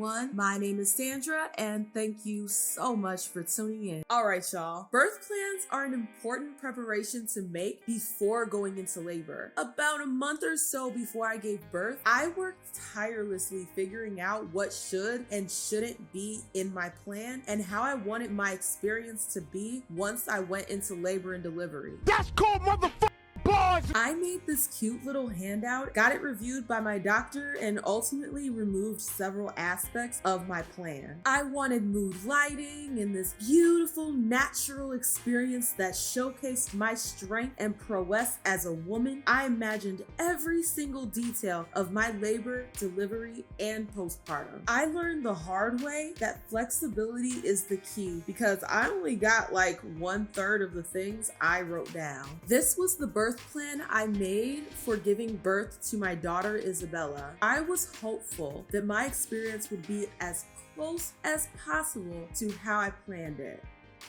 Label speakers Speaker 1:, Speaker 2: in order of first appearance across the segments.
Speaker 1: everyone. My name is Sandra, and thank you so much for tuning in. All right, y'all. Birth plans are an important preparation to make before going into labor. About a month or so before I gave birth, I worked tirelessly figuring out what should and shouldn't be in my plan and how I wanted my experience to be once I went into labor and delivery.
Speaker 2: That's called motherfucking bars!
Speaker 1: I made this cute little handout, got it reviewed by my doctor, and ultimately removed several aspects of my plan. I wanted mood lighting and this beautiful natural experience that showcased my strength and prowess as a woman. I imagined every single detail of my labor, delivery, and postpartum. I learned the hard way that flexibility is the key because I only got like 1/3 of the things I wrote down. This was the birth plan I made for giving birth to my daughter Isabella. I was hopeful that my experience would be as close as possible to how I planned it.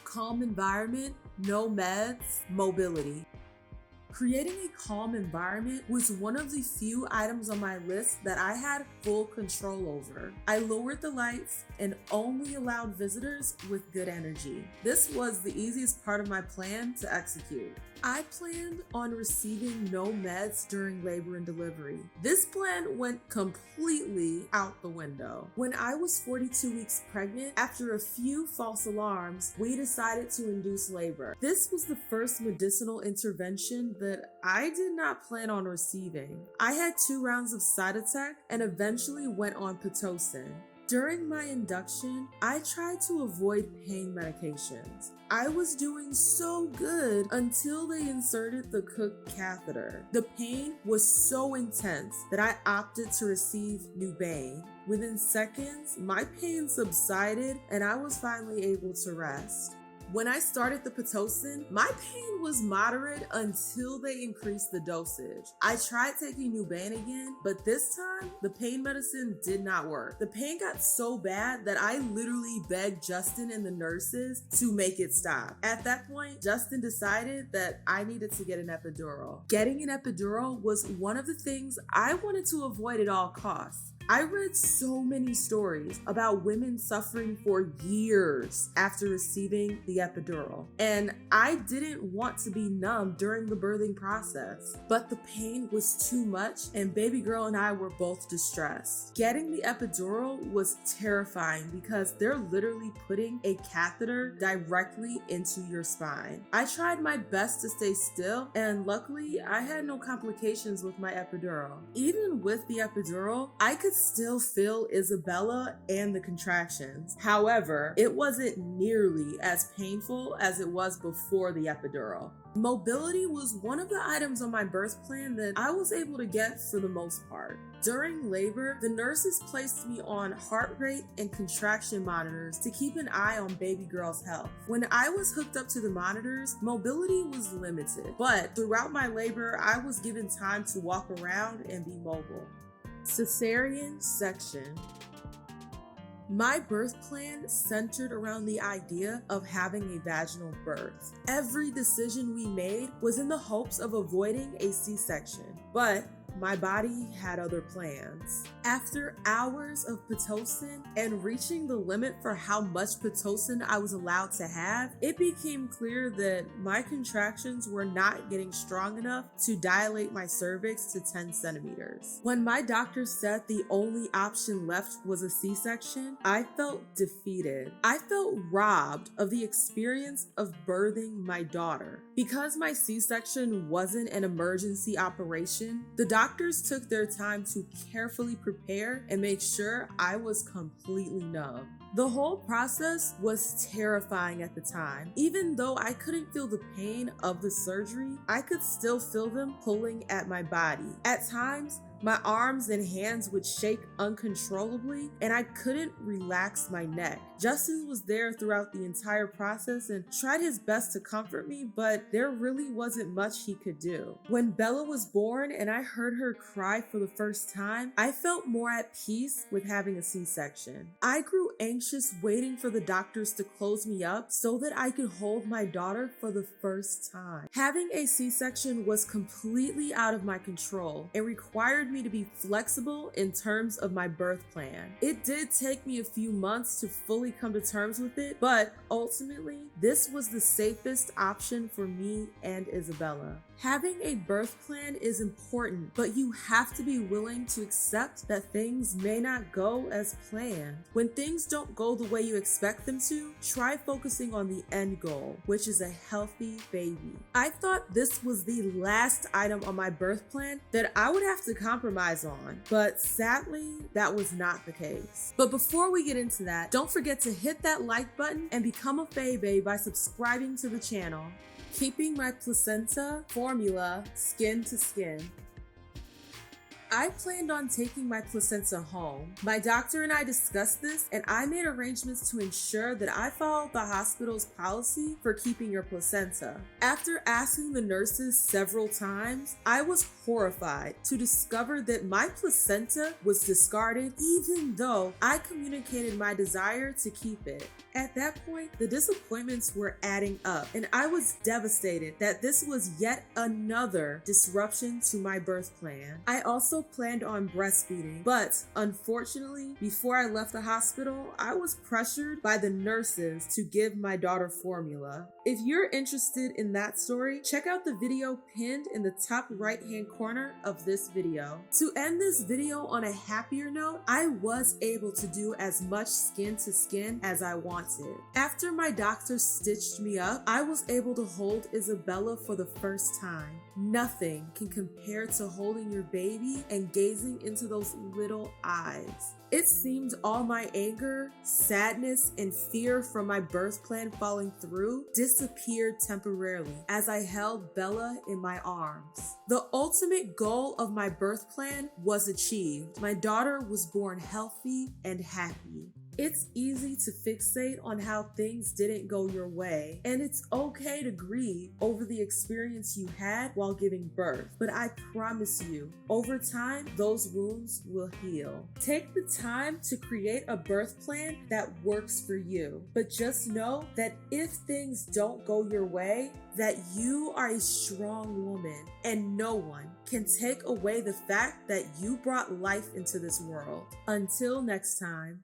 Speaker 1: Calm environment, no meds, mobility. Creating a calm environment was one of the few items on my list that I had full control over. I lowered the lights and only allowed visitors with good energy. This was the easiest part of my plan to execute. I planned on receiving no meds during labor and delivery. This plan went completely out the window. When I was 42 weeks pregnant, after a few false alarms, we decided to induce labor. This was the first medicinal intervention that I did not plan on receiving. I had 2 rounds of Cytotec and eventually went on Pitocin. During my induction, I tried to avoid pain medications. I was doing so good until they inserted the Cook catheter. The pain was so intense that I opted to receive Nubain. Within seconds, my pain subsided and I was finally able to rest. When I started the Pitocin, my pain was moderate until they increased the dosage. I tried taking Nubain again, but this time, the pain medicine did not work. The pain got so bad that I literally begged Justin and the nurses to make it stop. At that point, Justin decided that I needed to get an epidural. Getting an epidural was one of the things I wanted to avoid at all costs. I read so many stories about women suffering for years after receiving the epidural, and I didn't want to be numb during the birthing process. But the pain was too much, and baby girl and I were both distressed. Getting the epidural was terrifying because they're literally putting a catheter directly into your spine. I tried my best to stay still, and luckily I had no complications with my epidural. Even with the epidural, I could still feel Isabella and the contractions. However, it wasn't nearly as painful as it was before the epidural. Mobility was one of the items on my birth plan that I was able to get for the most part. During labor, the nurses placed me on heart rate and contraction monitors to keep an eye on baby girl's health. When I was hooked up to the monitors, mobility was limited, but throughout my labor, I was given time to walk around and be mobile. Cesarean section. My birth plan centered around the idea of having a vaginal birth. Every decision we made was in the hopes of avoiding a C-section, but my body had other plans. After hours of Pitocin and reaching the limit for how much Pitocin I was allowed to have, it became clear that my contractions were not getting strong enough to dilate my cervix to 10 centimeters. When my doctor said the only option left was a C-section, I felt defeated. I felt robbed of the experience of birthing my daughter. Because my C-section wasn't an emergency operation, the doctors took their time to carefully prepare and make sure I was completely numb. The whole process was terrifying at the time. Even though I couldn't feel the pain of the surgery, I could still feel them pulling at my body. At times, my arms and hands would shake uncontrollably, and I couldn't relax my neck. Justin was there throughout the entire process and tried his best to comfort me, but there really wasn't much he could do. When Bella was born and I heard her cry for the first time, I felt more at peace with having a C-section. I grew anxious waiting for the doctors to close me up so that I could hold my daughter for the first time. Having a C-section was completely out of my control and required required me to be flexible in terms of my birth plan. It did take me a few months to fully come to terms with it, but ultimately, this was the safest option for me and Isabella. Having a birth plan is important, but you have to be willing to accept that things may not go as planned. When things don't go the way you expect them to, try focusing on the end goal, which is a healthy baby. I thought this was the last item on my birth plan that I would have to compromise on, but sadly, that was not the case. But before we get into that, don't forget to hit that like button and become a Fae by subscribing to the channel. Keeping my placenta formula skin to skin. I planned on taking my placenta home. My doctor and I discussed this, and I made arrangements to ensure that I followed the hospital's policy for keeping your placenta. After asking the nurses several times, I was horrified to discover that my placenta was discarded even though I communicated my desire to keep it. At that point, the disappointments were adding up, and I was devastated that this was yet another disruption to my birth plan. I also planned on breastfeeding, but unfortunately, before I left the hospital, I was pressured by the nurses to give my daughter formula. If you're interested in that story, check out the video pinned in the top right-hand corner of this video. To end this video on a happier note, I was able to do as much skin to skin as I wanted. After my doctor stitched me up, I was able to hold Isabella for the first time. Nothing can compare to holding your baby and gazing into those little eyes. It seemed all my anger, sadness, and fear from my birth plan falling through disappeared temporarily as I held Bella in my arms. The ultimate goal of my birth plan was achieved. My daughter was born healthy and happy. It's easy to fixate on how things didn't go your way, and it's okay to grieve over the experience you had while giving birth. But I promise you, over time, those wounds will heal. Take the time to create a birth plan that works for you. But just know that if things don't go your way, that you are a strong woman, and no one can take away the fact that you brought life into this world. Until next time.